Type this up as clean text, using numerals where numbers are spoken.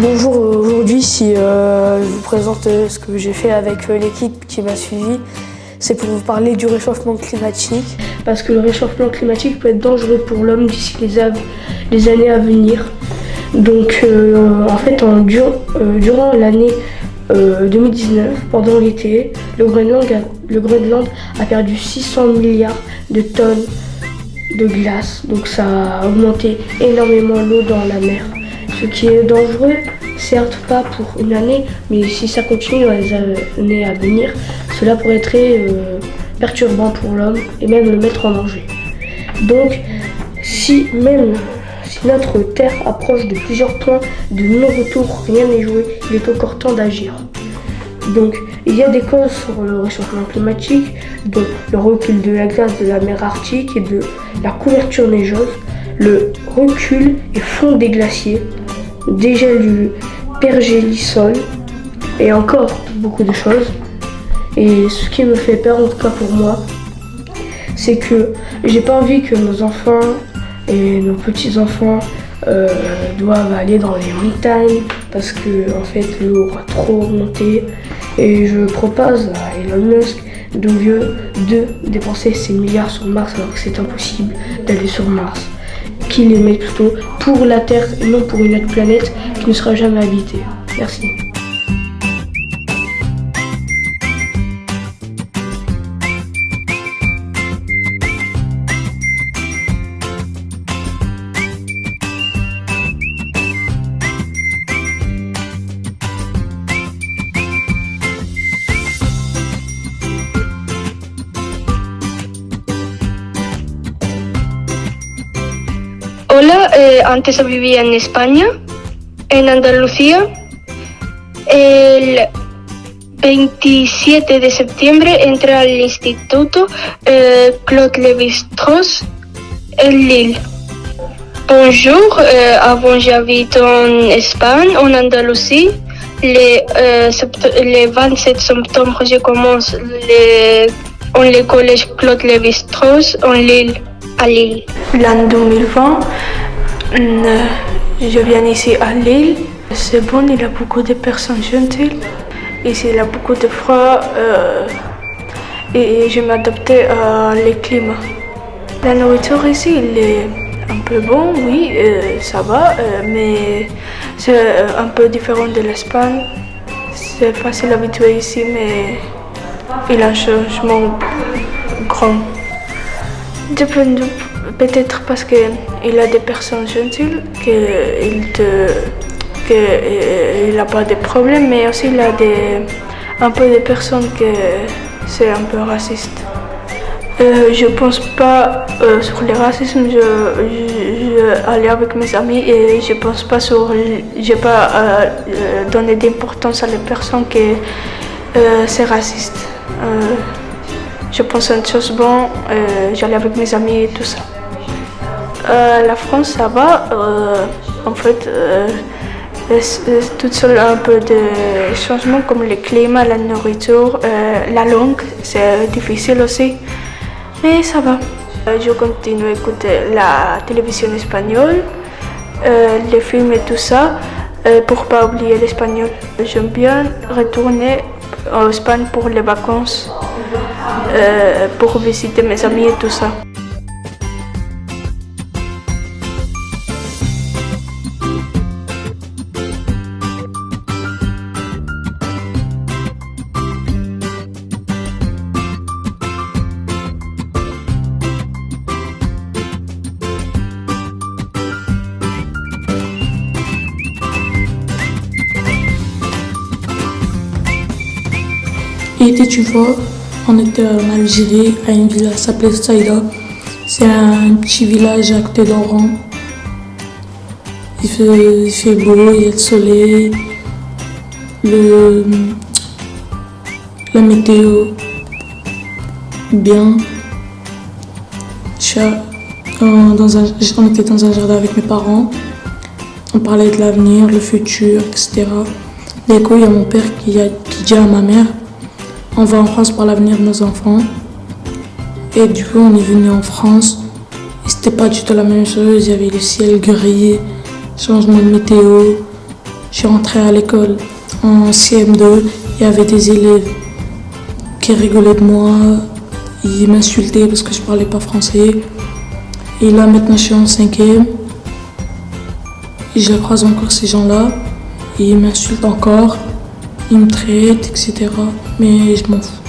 Bonjour, aujourd'hui je vous présente ce que j'ai fait avec l'équipe qui m'a suivi. C'est pour vous parler du réchauffement climatique. Parce que le réchauffement climatique peut être dangereux pour l'homme d'ici les années à venir. Donc en fait, durant l'année 2019, pendant l'été, le Groenland a perdu 600 milliards de tonnes de glace. Donc ça a augmenté énormément l'eau dans la mer. Ce qui est dangereux, certes pas pour une année, mais si ça continue dans les années à venir, cela pourrait être très perturbant pour l'homme et même le mettre en danger. Donc, si notre Terre approche de plusieurs points de non-retour, rien n'est joué, il est encore temps d'agir. Donc, il y a des causes sur le réchauffement climatique, dont le recul de la glace de la mer Arctique et de la couverture neigeuse, le recul et fond des glaciers, dégel du pergélisol et encore beaucoup de choses. Et ce qui me fait peur, en tout cas pour moi, c'est que j'ai pas envie que nos enfants et nos petits-enfants doivent aller dans les montagnes parce que en fait l'eau aura trop monté. Et je propose à Elon Musk de dépenser ses milliards sur Mars alors que c'est impossible d'aller sur Mars. Qu'il les met plutôt pour la Terre et non pour une autre planète qui ne sera jamais habitée. Merci. Hola, antes vivía en España, en Andalucía. El 27 de septiembre entré al instituto Claude Lévi-Strauss en Lille. Bonjour, avant j'habite en Espagne, en Andalousie. Le 27 septembre, je commence le collège Claude Lévi-Strauss en Lille. À Lille. L'an 2020, je viens ici à Lille. C'est bon, il y a beaucoup de personnes gentilles. Ici, il y a beaucoup de froid et je m'adapte à le climat. La nourriture ici, il est un peu bon, oui, ça va, mais c'est un peu différent de l'Espagne. C'est facile à habituer ici, mais il y a un changement grand. Peut-être parce qu'il a des personnes gentilles, qu'il n'a pas de problème, mais aussi il a un peu de personnes que c'est un peu raciste. Je pense pas sur le racisme, je allais avec mes amis et je pense pas j'ai pas donné d'importance à les personnes que c'est raciste. Je pense à une chose bonne, j'allais avec mes amis et tout ça. La France, ça va. En fait, tout seul un peu de changements comme le climat, la nourriture, la langue, c'est difficile aussi. Mais ça va. Je continue à écouter la télévision espagnole, les films et tout ça, pour pas oublier l'espagnol. J'aime bien retourner en Espagne pour les vacances. Pour visiter mes amis et tout ça. Et tu vois, on était en Algérie, à une villa qui s'appelait Saïda. C'est un petit village à côté d'Oran. Il fait beau, il y a le soleil. La météo, bien. On était dans un jardin avec mes parents. On parlait de l'avenir, le futur, etc. D'un coup, il y a mon père qui dit à ma mère: on va en France pour l'avenir de nos enfants. Et du coup, on est venu en France. Et c'était pas du tout la même chose. Il y avait le ciel gris, changement de météo. Je suis rentrée à l'école en CM2, il y avait des élèves qui rigolaient de moi, ils m'insultaient parce que je parlais pas français. Et là maintenant je suis en 5e, et je croise encore ces gens-là, et ils m'insultent encore, ils me traitent, etc. Mais je m'en fous.